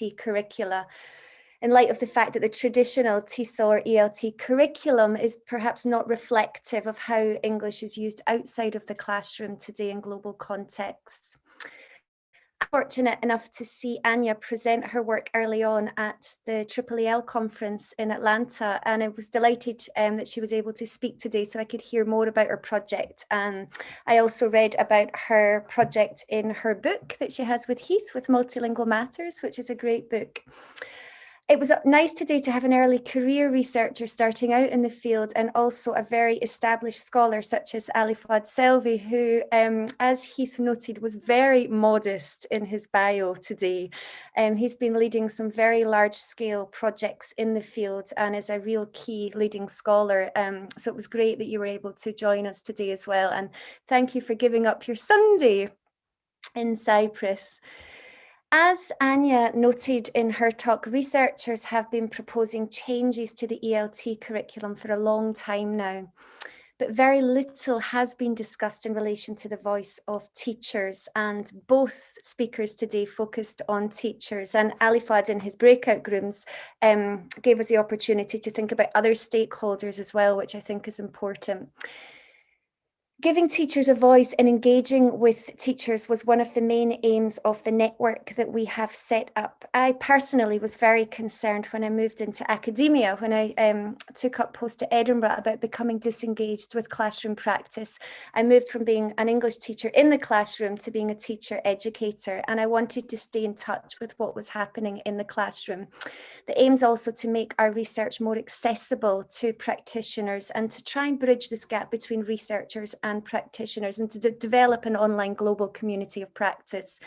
ELT curricula, in light of the fact that the traditional TESOL or ELT curriculum is perhaps not reflective of how English is used outside of the classroom today in global contexts. I'm fortunate enough to see Anya present her work early on at the excitELT conference in Atlanta, and I was delighted that she was able to speak today so I could hear more about her project. And I also read about her project in her book that she has with Heath, with Multilingual Matters, which is a great book. It was nice today to have an early career researcher starting out in the field, and also a very established scholar such as Ali Fuad Selvi, who, as Heath noted, was very modest in his bio today. He's been leading some very large-scale projects in the field and is a real key leading scholar. So it was great that you were able to join us today as well. And thank you for giving up your Sunday in Cyprus. As Anya noted in her talk, researchers have been proposing changes to the ELT curriculum for a long time now, but very little has been discussed in relation to the voice of teachers, and both speakers today focused on teachers, and Ali Fuad in his breakout rooms gave us the opportunity to think about other stakeholders as well, which I think is important. Giving teachers a voice and engaging with teachers was one of the main aims of the network that we have set up. I personally was very concerned when I moved into academia, when I took up post at Edinburgh, about becoming disengaged with classroom practice. I moved from being an English teacher in the classroom to being a teacher educator, and I wanted to stay in touch with what was happening in the classroom. The aim is also to make our research more accessible to practitioners and to try and bridge this gap between researchers and practitioners, and to develop an online global community of practice.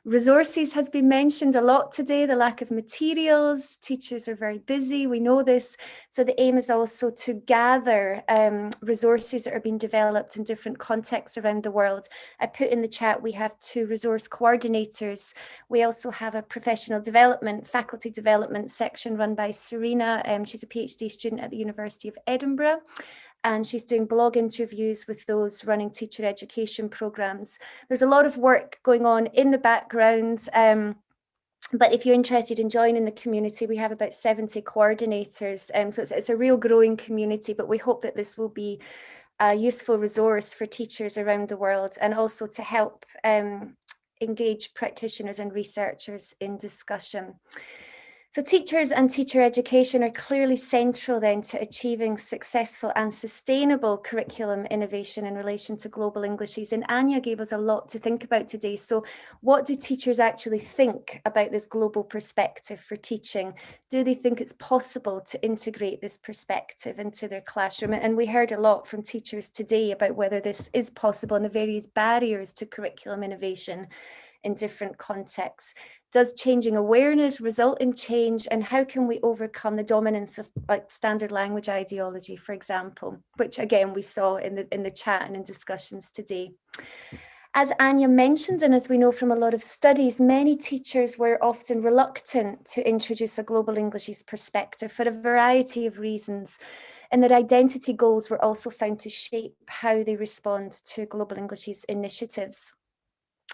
Resources has been mentioned a lot today, the lack of materials. Teachers are very busy, we know this. So the aim is also to gather resources that are being developed in different contexts around the world. I put in the chat, we have 2 resource coordinators. We also have a professional development, faculty development section run by Serena. She's a PhD student at the University of Edinburgh, and she's doing blog interviews with those running teacher education programs. There's a lot of work going on in the background, but if you're interested in joining the community, we have about 70 coordinators. So it's a real growing community, but we hope that this will be a useful resource for teachers around the world, and also to help engage practitioners and researchers in discussion. So teachers and teacher education are clearly central then to achieving successful and sustainable curriculum innovation in relation to global Englishes. And Anya gave us a lot to think about today. So what do teachers actually think about this global perspective for teaching? Do they think it's possible to integrate this perspective into their classroom? And we heard a lot from teachers today about whether this is possible and the various barriers to curriculum innovation in different contexts. Does changing awareness result in change? And how can we overcome the dominance of like standard language ideology, for example, which again, we saw in the chat and in discussions today. As Anya mentioned, and as we know from a lot of studies, many teachers were often reluctant to introduce a global Englishes perspective for a variety of reasons, and their identity goals were also found to shape how they respond to global Englishes initiatives.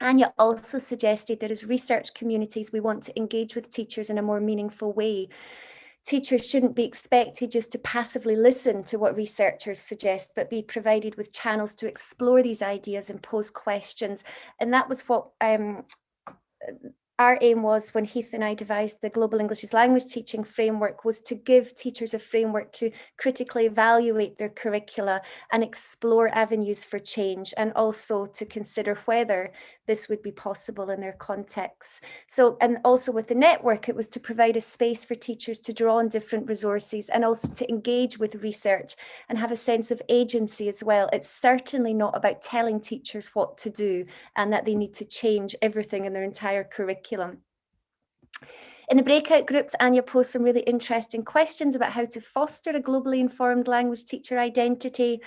Anya also suggested that as research communities, we want to engage with teachers in a more meaningful way. Teachers shouldn't be expected just to passively listen to what researchers suggest, but be provided with channels to explore these ideas and pose questions. And that was what our aim was when Heath and I devised the Global Englishes Language Teaching Framework, was to give teachers a framework to critically evaluate their curricula and explore avenues for change, and also to consider whether this would be possible in their contexts. So, and also with the network, it was to provide a space for teachers to draw on different resources and also to engage with research and have a sense of agency as well. It's certainly not about telling teachers what to do and that they need to change everything in their entire curriculum. In the breakout groups, Anya posed some really interesting questions about how to foster a globally informed language teacher identity.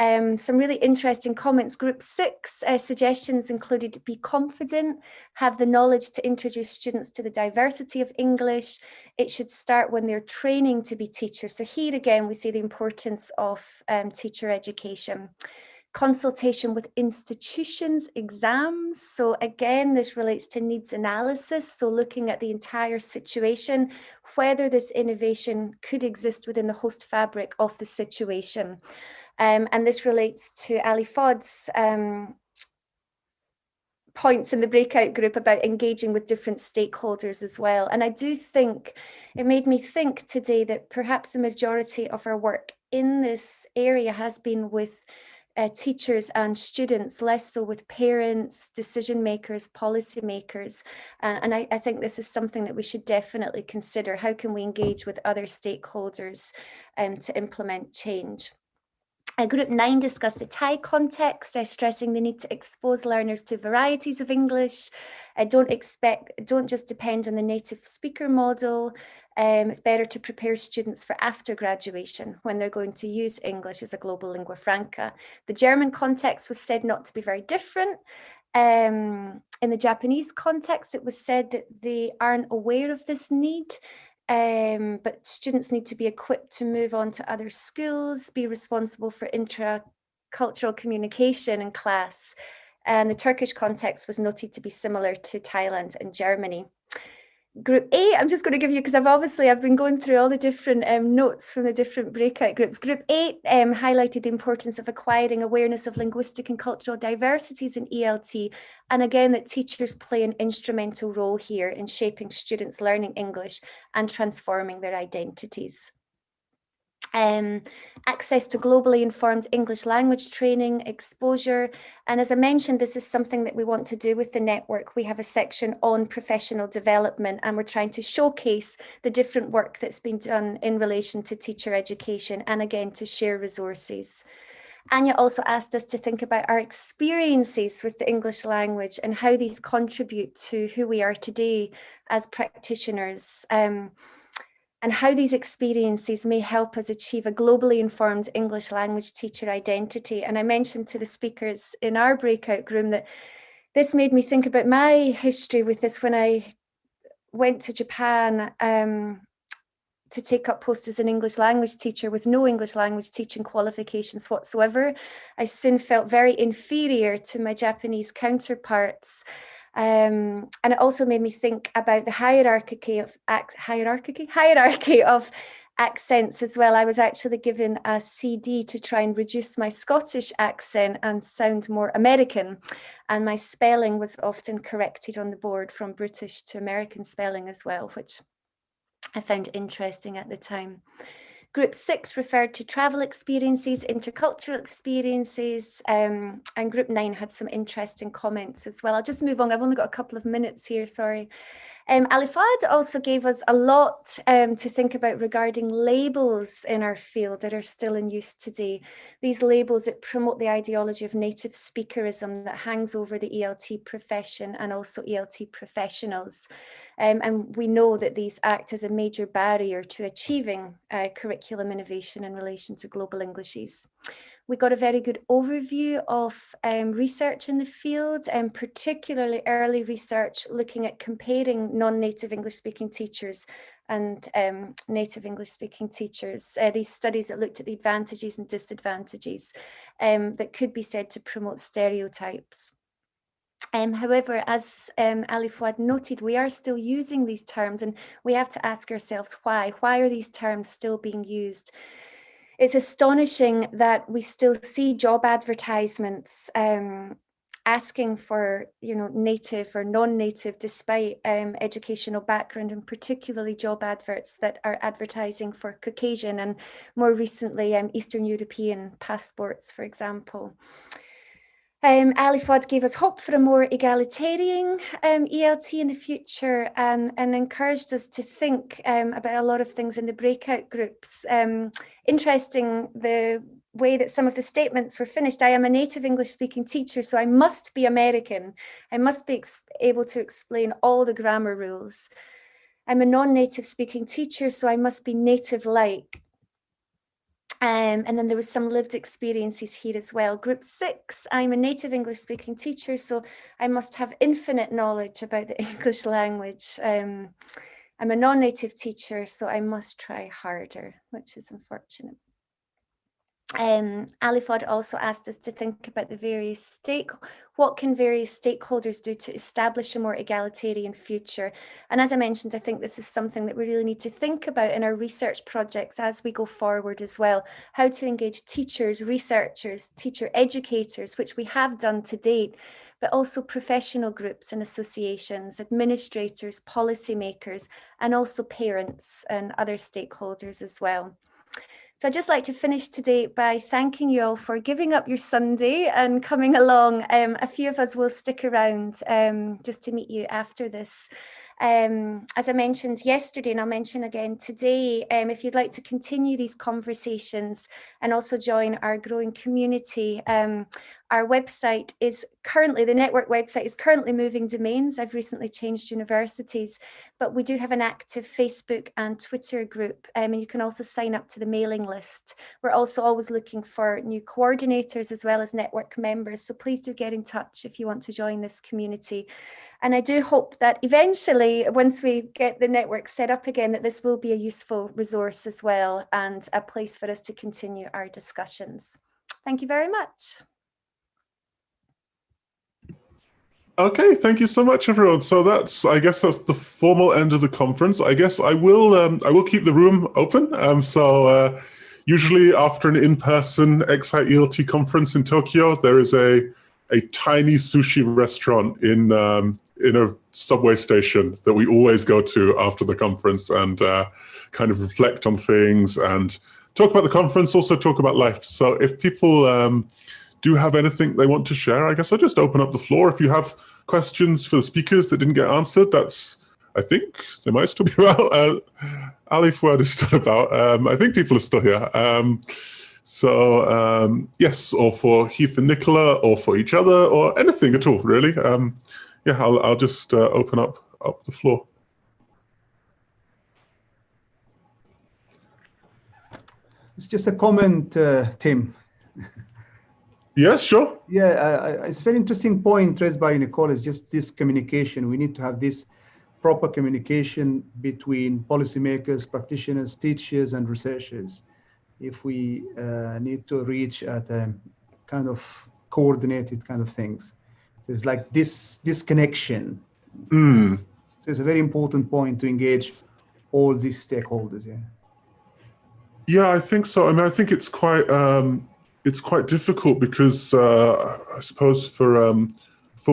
Some really interesting comments. Group 6 suggestions included: be confident, have the knowledge to introduce students to the diversity of English. It should start when they're training to be teachers. So here again, we see the importance of teacher education. consultation with institutions, exams. So again, this relates to needs analysis. So looking at the entire situation, whether this innovation could exist within the host fabric of the situation. And this relates to Ali Fodd's points in the breakout group about engaging with different stakeholders as well. And I do think it made me think today that perhaps the majority of our work in this area has been with teachers and students, less so with parents, decision makers, policy makers. And I think this is something that we should definitely consider. How can we engage with other stakeholders to implement change? Group 9 discussed the Thai context, stressing the need to expose learners to varieties of English. Don't just depend on the native speaker model. It's better to prepare students for after graduation when they're going to use English as a global lingua franca. The German context was said not to be very different. In the Japanese context, it was said that they aren't aware of this need. But students need to be equipped to move on to other schools, be responsible for intra-cultural communication in class. And the Turkish context was noted to be similar to Thailand and Germany. Group 8, I'm just going to give you, because I've been going through all the different notes from the different breakout groups. Group 8 highlighted the importance of acquiring awareness of linguistic and cultural diversities in ELT, and again that teachers play an instrumental role here in shaping students' learning English and transforming their identities. Access to globally informed English language training, exposure. And as I mentioned, this is something that we want to do with the network. We have a section on professional development, and we're trying to showcase the different work that's been done in relation to teacher education, and again, to share resources. Anya also asked us to think about our experiences with the English language and how these contribute to who we are today as practitioners. And how these experiences may help us achieve a globally informed English language teacher identity. And I mentioned to the speakers in our breakout room that this made me think about my history with this when I went to Japan to take up posts as an English language teacher with no English language teaching qualifications whatsoever. I soon felt very inferior to my Japanese counterparts. And it also made me think about the hierarchy of accents as well. I was actually given a CD to try and reduce my Scottish accent and sound more American. And my spelling was often corrected on the board from British to American spelling as well, which I found interesting at the time. Group 6 referred to travel experiences, intercultural experiences, and Group 9 had some interesting comments as well. I'll just move on. I've only got a couple of minutes here, sorry. Ali Fahd also gave us a lot to think about regarding labels in our field that are still in use today. These labels that promote the ideology of native speakerism that hangs over the ELT profession and also ELT professionals. And we know that these act as a major barrier to achieving curriculum innovation in relation to global Englishes. We got a very good overview of research in the field, and particularly early research looking at comparing non-native English-speaking teachers and native English-speaking teachers. These studies that looked at the advantages and disadvantages that could be said to promote stereotypes. However, as Ali Fouad noted, we are still using these terms, and we have to ask ourselves why. Why are these terms still being used? It's astonishing that we still see job advertisements asking for, native or non-native, despite educational background, and particularly job adverts that are advertising for Caucasian and more recently Eastern European passports, for example. Ali Fouad gave us hope for a more egalitarian ELT in the future, and encouraged us to think about a lot of things in the breakout groups. Interesting the way that some of the statements were finished. I am a native English-speaking teacher, so I must be American. I must be able to explain all the grammar rules. I'm a non-native speaking teacher, so I must be native-like. And then there was some lived experiences here as well. Group 6, I'm a native English speaking teacher, so I must have infinite knowledge about the English language. I'm a non-native teacher, so I must try harder, which is unfortunate. Alifod also asked us to think about what can various stakeholders do to establish a more egalitarian future? And as I mentioned, I think this is something that we really need to think about in our research projects as we go forward as well. How to engage teachers, researchers, teacher educators, which we have done to date, but also professional groups and associations, administrators, policymakers, and also parents and other stakeholders as well. So I'd just like to finish today by thanking you all for giving up your Sunday and coming along. A few of us will stick around just to meet you after this. As I mentioned yesterday, and I'll mention again today, if you'd like to continue these conversations and also join our growing community, our website is currently, the network website is currently moving domains. I've recently changed universities, but we do have an active Facebook and Twitter group, and you can also sign up to the mailing list. We're also always looking for new coordinators as well as network members, so please do get in touch if you want to join this community. And I do hope that eventually, once we get the network set up again, that this will be a useful resource as well and a place for us to continue our discussions. Thank you very much. Okay, thank you so much, everyone. So I guess that's the formal end of the conference. I guess I will keep the room open. Usually after an in-person excitELT conference in Tokyo, there is a tiny sushi restaurant in a subway station that we always go to after the conference and kind of reflect on things and talk about the conference, also talk about life. So if people do have anything they want to share, I guess I'll just open up the floor. If you have questions for the speakers that didn't get answered, I think they might still be about. Ali Fouad is still about. I think people are still here. Yes, or for Heath and Nicola, or for each other, or anything at all, really. Yeah, I'll just open up the floor. It's just a comment, Tim. Yes, sure. Yeah, it's a very interesting point raised by Nicola, is just this communication. We need to have this proper communication between policymakers, practitioners, teachers, and researchers. If we need to reach at a kind of coordinated kind of things. There's like this connection. So it's a very important point to engage all these stakeholders. Yeah. Yeah, I think so. I mean, I think it's quite difficult because I suppose for